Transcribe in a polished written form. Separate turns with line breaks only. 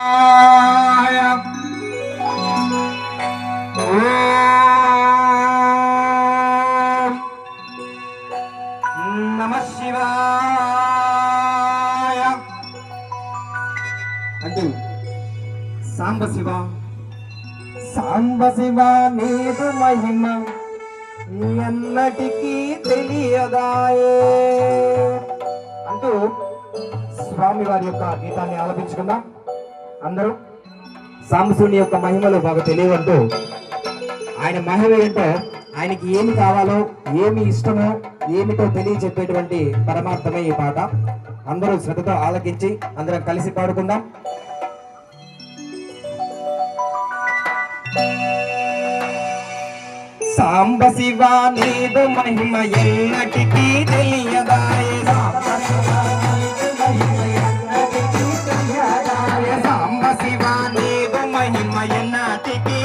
నమః శివాయ అంటూ సాంబ శివ నీదు మహిమ ఎన్నటికీ తెలియదాయే అంటూ స్వామి వారి యొక్క గీతాన్ని ఆలపించుకుందాం. అందరూ సాంబశివుని యొక్క మహిమలు బాగా తెలియవంటూ ఆయన మహిమ ఏంటో, ఆయనకి ఏమి కావాలో, ఏమి ఇష్టమో, ఏమిటో తెలియజెప్పేటువంటి పరమార్థమే ఈ పాట. అందరూ శ్రద్ధతో ఆలకించి అందరం కలిసి పాడుకుందాం. సాంబ శివ నీదు మహిమ ఎన్నటికీ తెలియదాయే. సాంబ శివ నీదు మహిమ ఎన్నటికీ